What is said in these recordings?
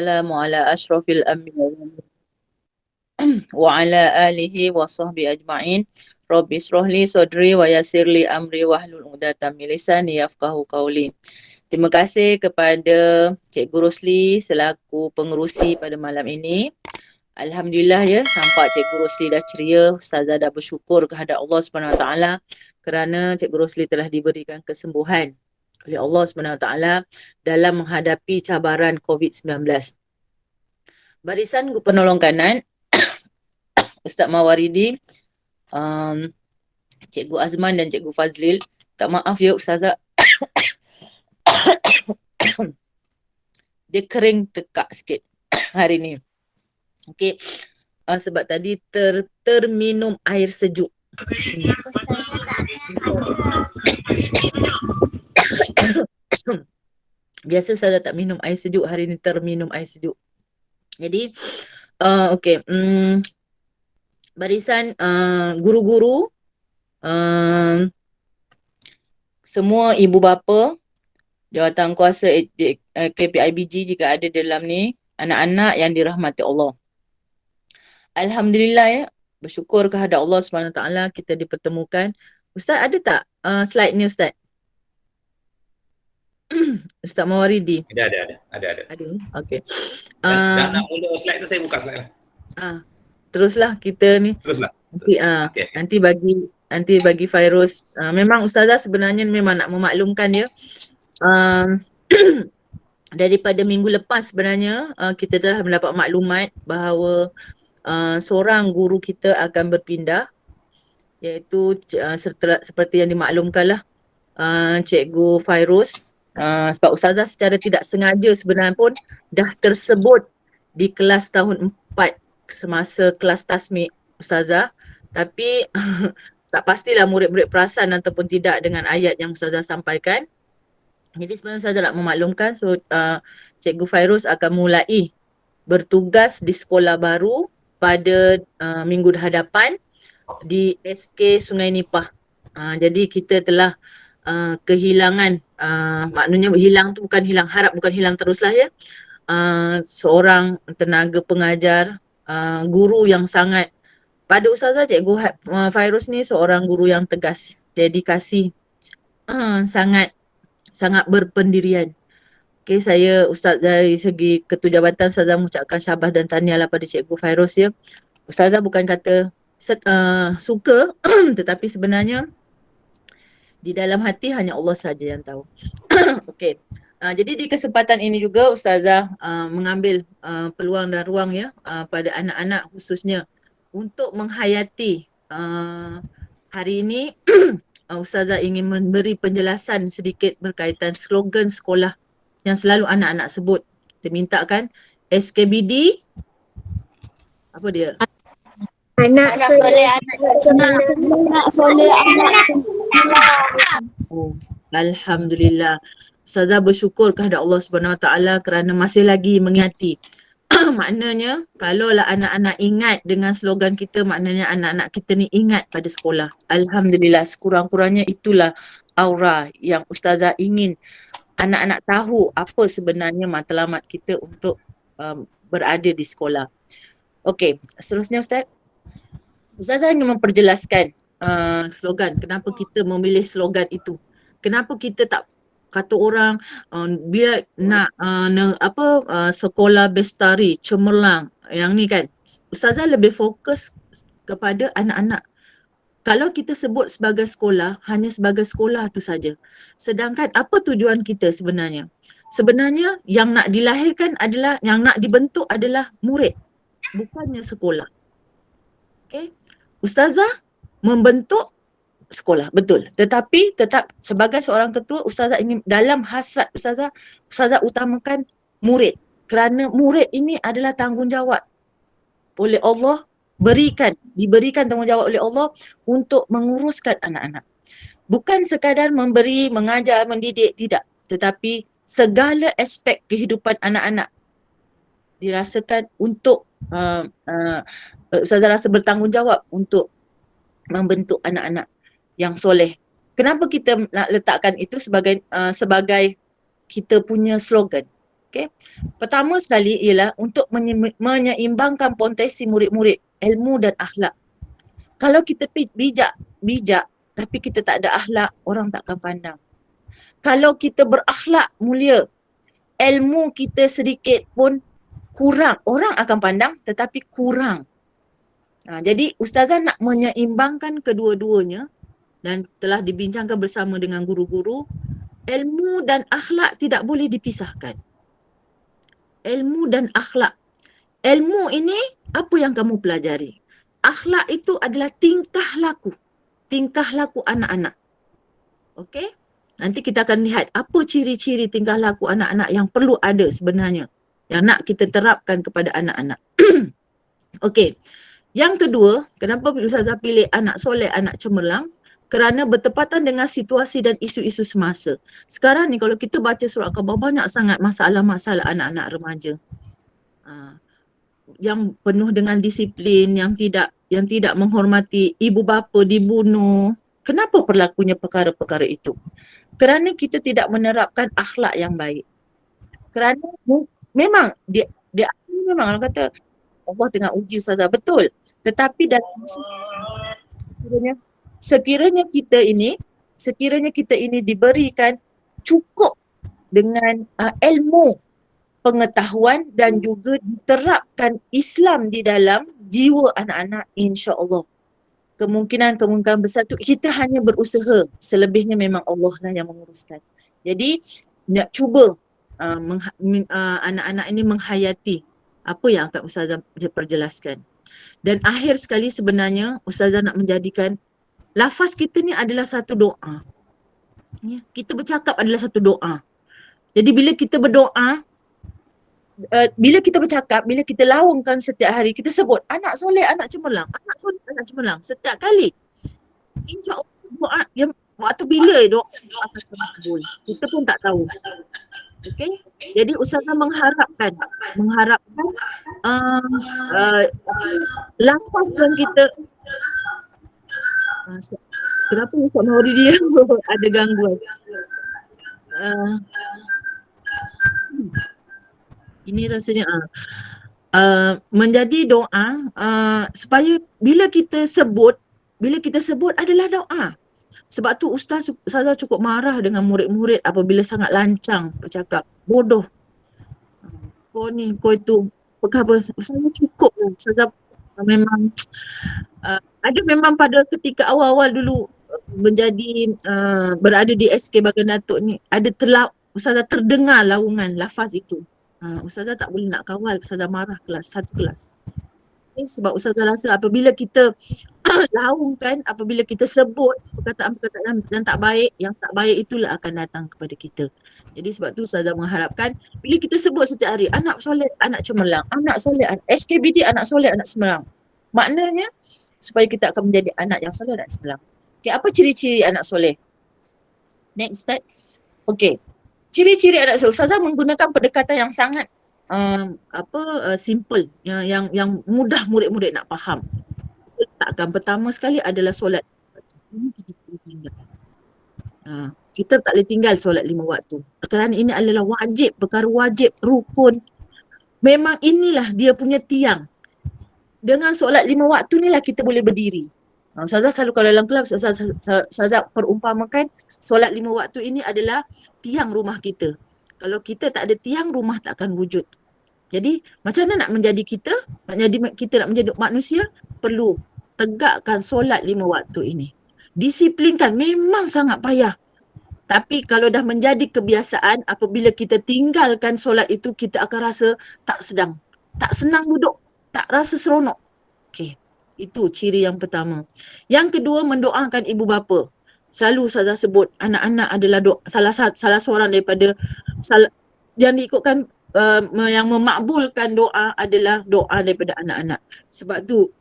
wassalamu ala ashrafil anbiya wa ala alihi wa sahbihi ajma'in. Rabbi israhli sadri wa yassirli amri wahlul 'uqdatam min lisani yafqahu qawli. Terima kasih kepada Cikgu Rosli selaku pengerusi pada malam ini. Alhamdulillah ya, nampak Cikgu Rosli dah ceria, Ustazah dah bersyukur kehadap Allah Subhanahu Wa Taala kerana Cikgu Rosli telah diberikan kesembuhan oleh Allah Subhanahu Wa Taala dalam menghadapi cabaran COVID-19. Barisan penolong kanan Ustaz Mawaridi, Cikgu Azman dan Cikgu Fazlil. Tak maaf ya Ustazah, dia kering tekak sikit hari ni. Okey, sebab tadi terminum air sejuk. Biasa Ustazah tak minum air sejuk, hari ni terminum air sejuk. Jadi, okey, barisan guru-guru, semua ibu bapa, jawatan kuasa KPIBG jika ada dalam ni, anak-anak yang dirahmati Allah. Alhamdulillah ya, bersyukur kehadap Allah SWT kita dipertemukan. Ustaz ada tak slide ni Ustaz? Ustaz Mawaridi. Ada. Ada. Okey. Nak mula slide tu saya buka slide lah. Teruslah kita ni. Teruslah. Okay. Nanti bagi Fairuz. Memang Ustazah sebenarnya memang nak memaklumkan ya. Daripada minggu lepas sebenarnya kita telah mendapat maklumat bahawa seorang guru kita akan berpindah, iaitu seperti yang dimaklumkanlah Cikgu Fairuz. Sebab Ustazah secara tidak sengaja sebenarnya pun dah tersebut di kelas tahun 4 semasa kelas tasmik Ustazah, tapi tak pastilah murid-murid perasan ataupun tidak dengan ayat yang Ustazah sampaikan. Jadi sebenarnya Ustazah nak memaklumkan, Cikgu Fairuz akan mulai bertugas di sekolah baru pada minggu hadapan di SK Sungai Nipah. Jadi kita telah kehilangan, maknanya hilang tu bukan hilang harap, bukan hilang teruslah ya, seorang tenaga pengajar, guru yang sangat, pada Ustazah Cikgu Fairuz ni seorang guru yang tegas, dedikasi, sangat berpendirian. Okay, saya Ustaz dari segi Ketua Jabatan Ustazah mengucapkan syabas dan tahniah pada Cikgu Fairuz ya. Ustazah bukan kata suka tetapi sebenarnya di dalam hati hanya Allah saja yang tahu. Okey. Jadi di kesempatan ini juga Ustazah mengambil peluang dan ruang ya pada anak-anak khususnya untuk menghayati hari ini Ustazah ingin memberi penjelasan sedikit berkaitan slogan sekolah yang selalu anak-anak sebut. Kita mintakan SKBD apa dia? Anak soleh, anak cemerlang. Alhamdulillah. Ustazah bersyukur kepada Allah Subhanahu Wa Taala kerana masih lagi mengingati. Maknanya kalaulah anak-anak ingat dengan slogan kita, maknanya anak-anak kita ni ingat pada sekolah. Alhamdulillah, sekurang-kurangnya itulah aura yang Ustazah ingin anak-anak tahu apa sebenarnya matlamat kita untuk berada di sekolah. Okey, seterusnya Ustaz. Ustazah ingin memperjelaskan slogan, kenapa kita memilih slogan itu. Kenapa kita tak kata orang bila nak sekolah bestari, cemerlang, yang ni kan. Ustazah lebih fokus kepada anak-anak. Kalau kita sebut sebagai sekolah, hanya sebagai sekolah tu saja. Sedangkan apa tujuan kita sebenarnya? Sebenarnya yang nak dilahirkan adalah, yang nak dibentuk adalah murid, bukannya sekolah. Okay? Ustazah membentuk sekolah, betul. Tetapi tetap sebagai seorang ketua, Ustazah ingin dalam hasrat Ustazah utamakan murid. Kerana murid ini adalah tanggungjawab oleh Allah, diberikan tanggungjawab oleh Allah untuk menguruskan anak-anak. Bukan sekadar memberi, mengajar, mendidik, tidak. Tetapi segala aspek kehidupan anak-anak dirasakan untuk Ustazah rasa bertanggungjawab untuk membentuk anak-anak yang soleh. Kenapa kita nak letakkan itu sebagai kita punya slogan? Okey. Pertama sekali ialah untuk menyeimbangkan potensi murid-murid, ilmu dan akhlak. Kalau kita bijak tapi kita tak ada akhlak, orang tak akan pandang. Kalau kita berakhlak mulia, ilmu kita sedikit pun kurang, orang akan pandang tetapi kurang. Jadi ustazah nak menyeimbangkan kedua-duanya dan telah dibincangkan bersama dengan guru-guru, ilmu dan akhlak tidak boleh dipisahkan. Ilmu dan akhlak. Ilmu ini apa yang kamu pelajari. Akhlak itu adalah tingkah laku. Tingkah laku anak-anak. Okey? Nanti kita akan lihat apa ciri-ciri tingkah laku anak-anak yang perlu ada sebenarnya. Yang nak kita terapkan kepada anak-anak. Okey. Yang kedua, kenapa Ustazah pilih anak soleh, anak cemerlang? Kerana bertepatan dengan situasi dan isu-isu semasa. Sekarang ni kalau kita baca surat khabar, banyak sangat masalah-masalah anak-anak remaja. Yang penuh dengan disiplin, yang tidak menghormati ibu bapa, dibunuh. Kenapa berlakunya perkara-perkara itu? Kerana kita tidak menerapkan akhlak yang baik. Kerana memang dia memang orang kata Allah tengah uji Ustazah, betul. Tetapi dalam sekiranya kita ini diberikan cukup dengan ilmu, pengetahuan dan juga diterapkan Islam di dalam jiwa anak-anak, insya-Allah kemungkinan besar tu kita hanya berusaha, selebihnya memang Allah lah yang menguruskan. Jadi nak cuba anak-anak ini menghayati apa yang akan Ustazah perjelaskan. Dan akhir sekali sebenarnya Ustazah nak menjadikan lafaz kita ni adalah satu doa. Ya, kita bercakap adalah satu doa. Jadi bila kita berdoa, bila kita bercakap, bila kita laungkan setiap hari, kita sebut anak soleh, anak cemerlang, anak soleh, anak cemerlang setiap kali. InsyaAllah doa yang waktu bila doa akan terkabul, kita pun tak tahu. Okey. Jadi Ustazah mengharapkan lafaz yang kita kenapa Ustaz Mahori dia ada gangguan. Ini rasanya menjadi doa supaya bila kita sebut adalah doa. Sebab tu Ustazah cukup marah dengan murid-murid apabila sangat lancang bercakap. Bodoh. Kau ni, kau itu. Perkara Ustazah cukup. Ustazah memang ada memang pada ketika awal-awal dulu menjadi berada di SK Bagan Datuk ni, Ustazah terdengar laungan lafaz itu. Ustazah tak boleh nak kawal, Ustazah marah satu kelas. Sebab Ustazah rasa apabila kita laungkan, apabila kita sebut perkataan-perkataan yang tak baik itulah akan datang kepada kita. Jadi sebab tu Ustazah mengharapkan bila kita sebut setiap hari anak soleh, anak cemerlang, anak soleh, SKBD, anak soleh, anak cemerlang. Maknanya supaya kita akan menjadi anak yang soleh dan cemerlang. Okay, apa ciri-ciri anak soleh? Next Ustaz. Okay. Ciri-ciri anak soleh, Ustazah menggunakan pendekatan yang sangat simple, yang mudah murid-murid nak faham. Letakkan pertama sekali adalah solat. Ini kita boleh tinggal. Kita tak boleh tinggal solat 5 waktu. Kerana ini adalah wajib, perkara wajib, rukun. Memang inilah dia punya tiang. Dengan solat 5 waktu ni lah kita boleh berdiri. Ustazah selalu kalau dalam kelas, Ustazah perumpamakan solat 5 waktu ini adalah tiang rumah kita. Kalau kita tak ada tiang, rumah tak akan wujud. Jadi macam mana nak menjadi kita nak menjadi manusia, perlu tegakkan solat 5 waktu ini. Disiplinkan, memang sangat payah. Tapi kalau dah menjadi kebiasaan, apabila kita tinggalkan solat itu, kita akan rasa tak sedang. Tak senang duduk, tak rasa seronok. Okey, itu ciri yang pertama. Yang kedua, mendoakan ibu bapa. Selalu Ustazah sebut, anak-anak adalah salah seorang daripada yang diikutkan yang memakbulkan doa adalah doa daripada anak-anak. Sebab tu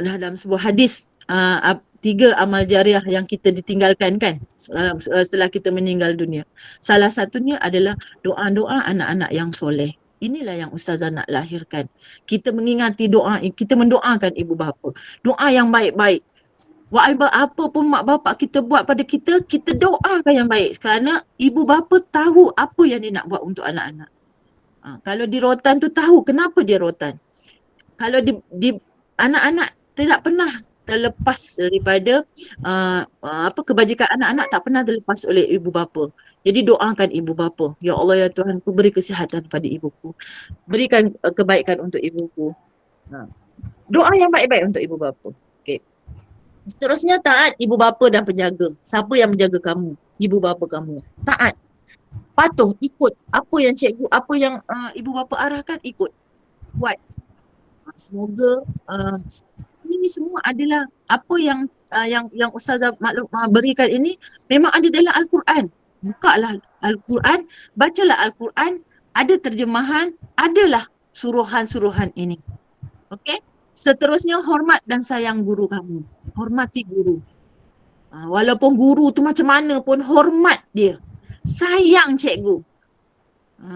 dalam sebuah hadis 3 amal jariah yang kita ditinggalkan kan setelah kita meninggal dunia. Salah satunya adalah doa-doa anak-anak yang soleh. Inilah yang Ustazah nak lahirkan. Kita mengingati doa, kita mendoakan ibu bapa. Doa yang baik-baik. Apa pun mak bapak kita buat pada kita, kita doakan yang baik. Kerana ibu bapa tahu apa yang dia nak buat untuk anak-anak. Kalau di rotan tu tahu kenapa dia rotan. Kalau di anak-anak tidak pernah terlepas daripada kebajikan anak-anak tak pernah terlepas oleh ibu bapa. Jadi doakan ibu bapa. Ya Allah ya Tuhanku, beri kesihatan pada ibuku. Berikan kebaikan untuk ibuku. Doa yang baik-baik untuk ibu bapa. Okey. Seterusnya taat ibu bapa dan penjaga. Siapa yang menjaga kamu? Ibu bapa kamu. Taat. Patuh, ikut apa yang cikgu, apa yang ibu bapa arahkan, ikut. Buat. Semoga ini semua adalah apa yang Ustazah maklum berikan ini memang ada dalam Al-Quran. Bukalah Al-Quran, bacalah Al-Quran, ada terjemahan, adalah suruhan-suruhan ini. Okey? Seterusnya hormat dan sayang guru kamu. Hormati guru. Walaupun guru tu macam mana pun hormat dia. Sayang cikgu.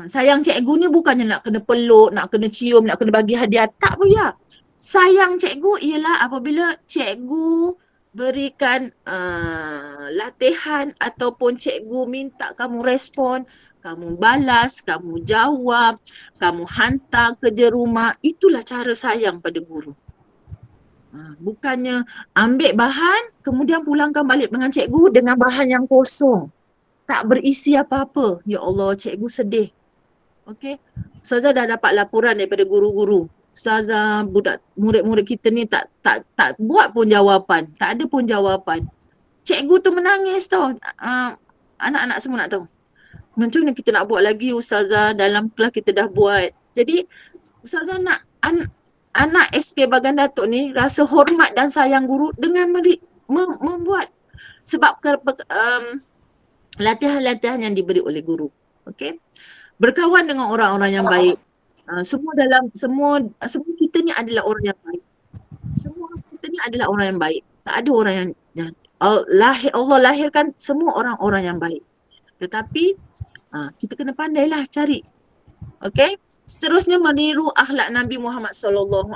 Sayang cikgu ni bukannya nak kena peluk, nak kena cium, nak kena bagi hadiah. Tak payah. Sayang cikgu ialah apabila cikgu berikan latihan ataupun cikgu minta kamu respon, kamu balas, kamu jawab, kamu hantar kerja rumah. Itulah cara sayang pada guru. Bukannya ambil bahan kemudian pulangkan balik dengan cikgu dengan bahan yang kosong. Tak berisi apa-apa. Ya Allah, cikgu sedih. Okey. Ustazah dah dapat laporan daripada guru-guru. Ustazah, murid-murid kita ni tak buat pun jawapan. Tak ada pun jawapan. Cikgu tu menangis tau. Anak-anak semua nak tahu. Macam mana kita nak buat lagi Ustazah, dalam kelas kita dah buat. Jadi Ustazah nak anak SK Bagan Datuk ni rasa hormat dan sayang guru dengan membuat sebab latihan-latihan yang diberi oleh guru. Okey. Berkawan dengan orang-orang yang baik. Semua kita ni adalah orang yang baik. Semua kita ni adalah orang yang baik. Tak ada orang yang Allah lahirkan semua orang-orang yang baik. Tetapi kita kena pandailah cari. Okey? Seterusnya meniru akhlak Nabi Muhammad SAW.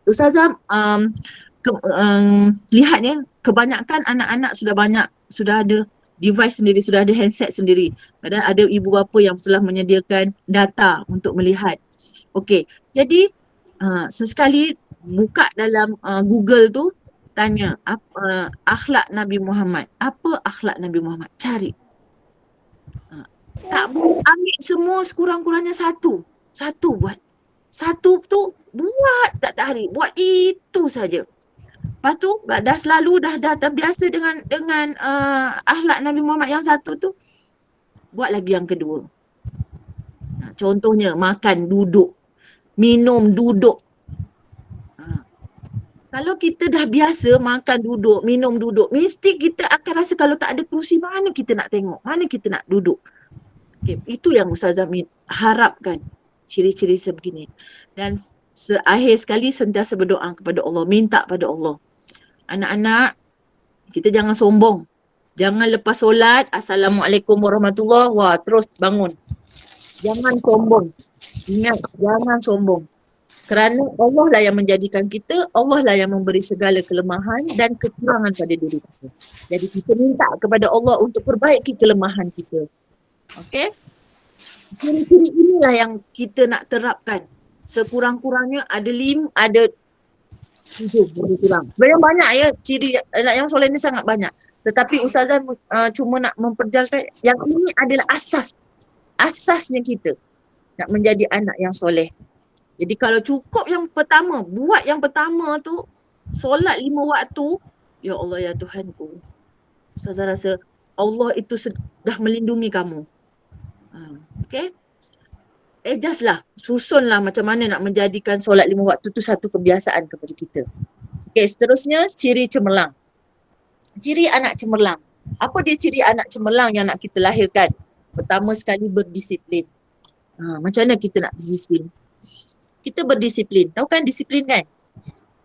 Ustazah lihatnya kebanyakan anak-anak sudah ada device sendiri, sudah ada handset sendiri. Padahal ada ibu bapa yang telah menyediakan data untuk melihat. Okey, jadi sesekali buka dalam Google tu, tanya akhlak Nabi Muhammad. Apa akhlak Nabi Muhammad? Cari. Tak boleh ambil semua, sekurang-kurangnya satu. Satu buat. Satu tu buat tak hari. Buat itu saja. Lepas tu dah selalu dah terbiasa dengan akhlak Nabi Muhammad yang satu tu, buat lagi yang kedua. Contohnya makan duduk, minum duduk. Kalau kita dah biasa makan duduk, minum duduk, mesti kita akan rasa kalau tak ada kerusi mana kita nak tengok, mana kita nak duduk. Okay, itu yang Ustazah harapkan, ciri-ciri sebegini. Dan akhir sekali sentiasa berdoa kepada Allah, minta pada Allah. Anak-anak, kita jangan sombong. Jangan lepas solat, Assalamualaikum warahmatullahi wabarakatuh, terus bangun. Jangan sombong. Ingat, jangan sombong. Kerana Allah lah yang menjadikan kita, Allah lah yang memberi segala kelemahan dan kekurangan pada diri kita. Jadi kita minta kepada Allah untuk perbaiki kelemahan kita. Okey? Ciri-ciri inilah yang kita nak terapkan. Sekurang-kurangnya ada 7 lebih kurang. Sebenarnya banyak ya, ciri anak yang soleh ni sangat banyak. Tetapi Ustazah cuma nak memperjelaskan yang ini adalah asasnya kita nak menjadi anak yang soleh. Jadi kalau cukup yang pertama, buat yang pertama tu, solat 5 waktu, ya Allah ya Tuhanku. Ustazah rasa Allah itu dah melindungi kamu. Okay? Adjustlah, susunlah macam mana nak menjadikan solat 5 waktu tu satu kebiasaan kepada kita. Okay, seterusnya ciri cemerlang. Ciri anak cemerlang. Apa dia ciri anak cemerlang yang nak kita lahirkan? Pertama sekali berdisiplin. Macam mana kita nak berdisiplin? Kita berdisiplin. Tahu kan disiplin kan?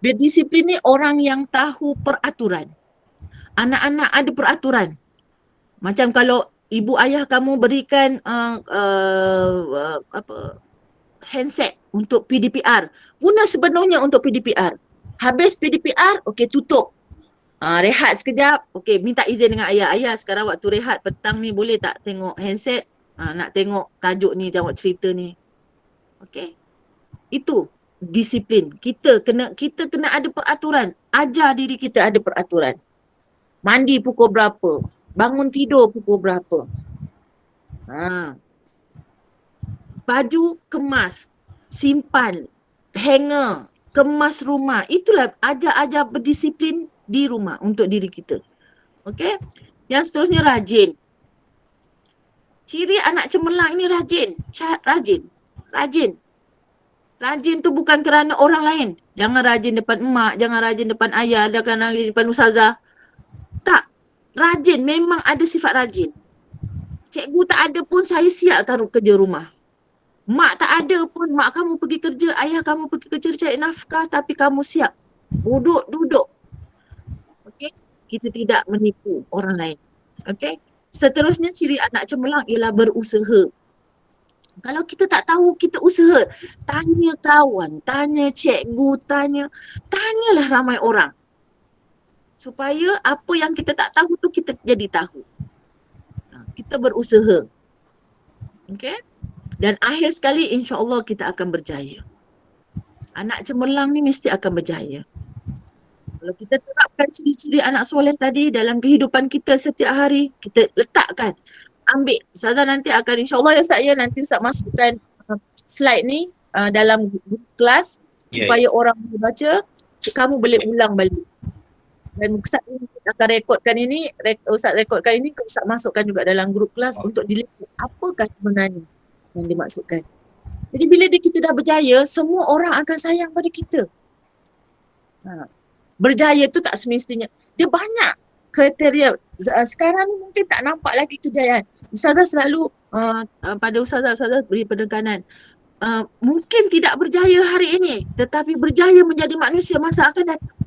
Berdisiplin ni orang yang tahu peraturan. Anak-anak ada peraturan. Macam kalau ibu ayah kamu berikan handset untuk PDPR. Guna sepenuhnya untuk PDPR. Habis PDPR, okey tutup. Rehat sekejap. Okey, minta izin dengan ayah. Ayah sekarang waktu rehat petang ni boleh tak tengok handset? nak tengok tajuk ni, tengok cerita ni. Okey. Itu disiplin. Kita kena ada peraturan. Ajar diri kita ada peraturan. Mandi pukul berapa? Bangun tidur pukul berapa? Baju kemas, simpan, hanger, kemas rumah. Itulah ajar berdisiplin di rumah untuk diri kita. Okey? Yang seterusnya rajin. Ciri anak cemerlang ini rajin. Rajin. Rajin tu bukan kerana orang lain. Jangan rajin depan emak, jangan rajin depan ayah, jangan rajin depan ustazah. Tak. Rajin, memang ada sifat rajin. Cikgu tak ada pun saya siap taruh kerja rumah. Mak tak ada pun, mak kamu pergi kerja, ayah kamu pergi kerja cari nafkah, tapi kamu siap. Duduk. Okey? Kita tidak menipu orang lain. Okey? Seterusnya ciri anak cemerlang ialah berusaha. Kalau kita tak tahu, kita usaha. Tanya kawan, tanya cikgu, tanyalah ramai orang. Supaya apa yang kita tak tahu tu kita jadi tahu. Kita berusaha. Okey? Dan akhir sekali insya-Allah kita akan berjaya. Anak cemerlang ni mesti akan berjaya. Kalau kita terapkan ciri-ciri anak soleh tadi dalam kehidupan kita setiap hari, kita letakkan. Ambil. Ustazah nanti akan insya-Allah ya Ustaz ya, nanti Ustaz masukkan slide ni dalam grup kelas supaya orang boleh baca, kamu boleh ulang balik. Dan Ustaz akan rekodkan ini, Ustaz rekodkan ini, Ustaz masukkan juga dalam grup kelas untuk dilihat apakah sebenarnya yang dimaksudkan. Jadi bila kita dah berjaya, semua orang akan sayang pada kita. Berjaya tu tak semestinya. Dia banyak kriteria. Sekarang ni mungkin tak nampak lagi kejayaan. Ustazah selalu pada ustazah beri penekanan. Mungkin tidak berjaya hari ini, tetapi berjaya menjadi manusia masa akan datang.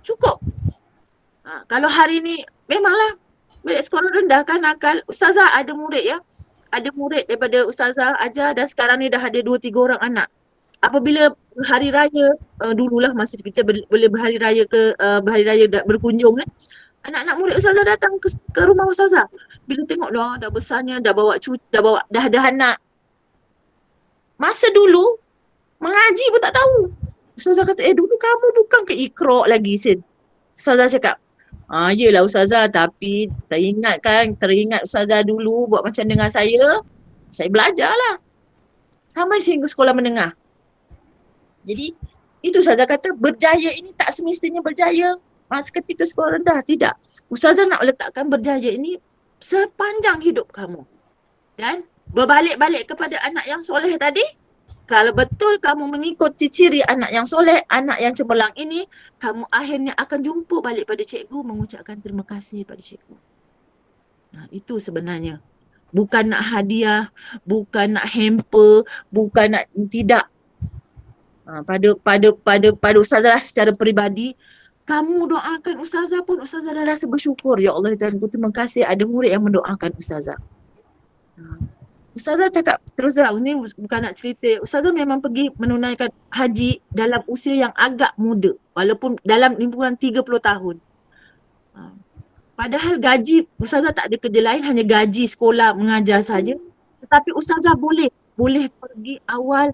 Cukup. Kalau hari ni memanglah murid sekolah rendah kan nakal. Ustazah ada murid ya. Ada murid daripada ustazah ajar dan sekarang ni dah ada 2-3 orang anak. Apabila hari raya, dululah masa kita boleh berhari raya berkunjung kan. Anak-anak murid ustazah datang ke rumah ustazah. Bila tengok dah besarnya, dah ada anak. Masa dulu mengaji pun tak tahu. Ustazah kata, dulu kamu bukan ke Iqra lagi Sin. Ustazah cakap, yelah ustazah, tapi teringat ustazah dulu buat macam dengan saya belajar lah. Sampai sehingga sekolah menengah. Jadi, itu ustazah kata berjaya ini tak semestinya berjaya ketika sekolah rendah. Tidak. Ustazah nak letakkan berjaya ini sepanjang hidup kamu. Dan berbalik-balik kepada anak yang soleh tadi, kalau betul kamu mengikut ciri anak yang soleh, anak yang cemerlang ini, kamu akhirnya akan jumpa balik pada cikgu, mengucapkan terima kasih pada cikgu. Itu sebenarnya. Bukan nak hadiah, bukan nak hamper, bukan nak, tidak. Pada ustazah secara peribadi, kamu doakan ustazah pun, ustazah dah rasa bersyukur. Ya Allah, terima kasih ada murid yang mendoakan ustazah. Ustazah cakap terus terang, ni bukan nak cerita. Ustazah memang pergi menunaikan haji dalam usia yang agak muda. Walaupun dalam lingkungan 30 tahun. Padahal gaji, ustazah tak ada kerja lain, hanya gaji sekolah mengajar saja. Tetapi ustazah boleh pergi awal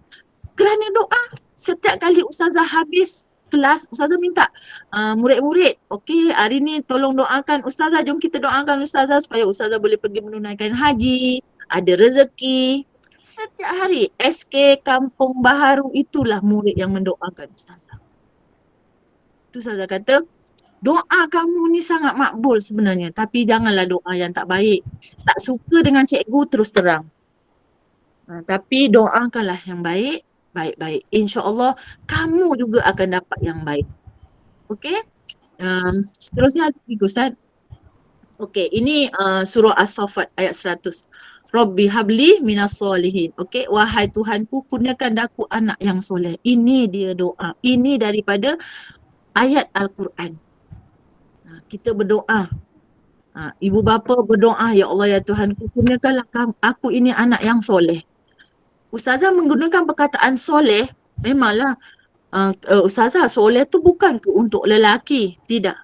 kerana doa. Setiap kali ustazah habis kelas, ustazah minta murid-murid, okey, hari ni tolong doakan ustazah, jom kita doakan ustazah supaya ustazah boleh pergi menunaikan haji, ada rezeki. Setiap hari SK Kampung Baharu itulah murid yang mendoakan ustazah. Itu ustazah kata, doa kamu ni sangat makbul sebenarnya, tapi janganlah doa yang tak baik. Tak suka dengan cikgu terus terang. Tapi doakanlah yang baik. InsyaAllah kamu juga akan dapat yang baik. Okey? Seterusnya ada lagi Ustaz. Okey, ini surah As-Saffat ayat 100. Rabbi habli minas solihin. Okey, wahai Tuhanku, kurniakan aku anak yang soleh. Ini dia doa. Ini daripada ayat Al-Quran. Kita berdoa. Ibu bapa berdoa, ya Allah ya Tuhanku, kurniakanlah aku ini anak yang soleh. Ustazah menggunakan perkataan soleh, memanglah ustazah soleh tu bukan untuk lelaki, tidak.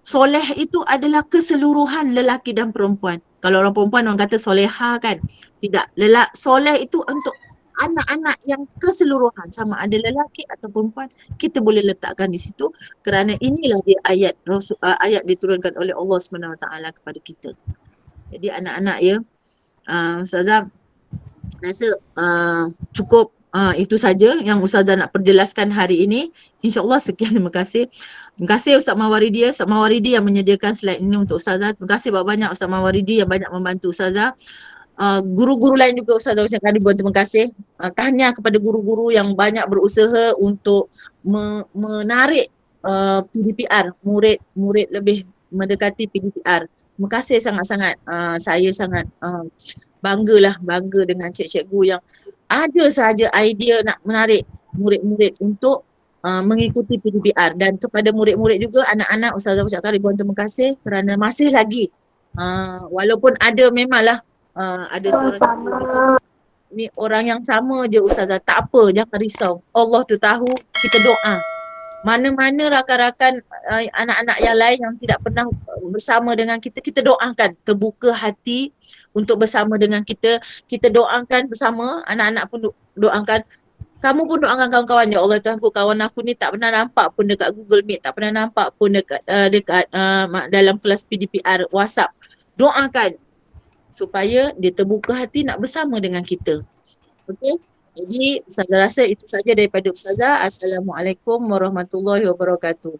soleh itu adalah keseluruhan lelaki dan perempuan. Kalau orang perempuan orang kata soleha kan. Tidak. Soleh itu untuk anak-anak yang keseluruhan, sama ada lelaki atau perempuan, kita boleh letakkan di situ kerana inilah dia ayat diturunkan oleh Allah SWT kepada kita. Jadi anak-anak ya, Ustazah rasa cukup itu saja yang Ustazah nak perjelaskan hari ini. InsyaAllah sekian, terima kasih. Terima kasih Ustaz Mawaridi, Ustaz Mawaridi yang menyediakan slide ini untuk Ustazah. Terima kasih banyak Ustaz Mawaridi yang banyak membantu Ustazah. Guru-guru lain juga Ustazah ucapkan ribuan terima kasih. Tahniah kepada guru-guru yang banyak berusaha untuk menarik PDPR, murid-murid lebih mendekati PDPR. Terima kasih sangat-sangat. Saya sangat bangga dengan cikgu-cikgu yang ada sahaja idea nak menarik murid-murid untuk mengikuti PDPR. Dan kepada murid-murid juga, anak-anak, Ustazah ucapkan ribuan terima kasih kerana masih lagi walaupun ada memanglah ada suara ni orang yang sama je Ustazah, tak apa, jangan risau. Allah tu tahu, kita doa. Mana-mana rakan-rakan anak-anak yang lain yang tidak pernah bersama dengan kita, kita doakan, terbuka hati untuk bersama dengan kita. Kita doakan bersama, anak-anak pun doakan. Kamu pun doakan kawan-kawan, ya Allah Tuhanku, kawan aku ni tak pernah nampak pun dekat Google Meet, tak pernah nampak pun dekat dalam kelas PDPR WhatsApp. Doakan supaya dia terbuka hati nak bersama dengan kita. Okey? Jadi Ustazah rasa itu saja daripada Ustazah. Assalamualaikum warahmatullahi wabarakatuh.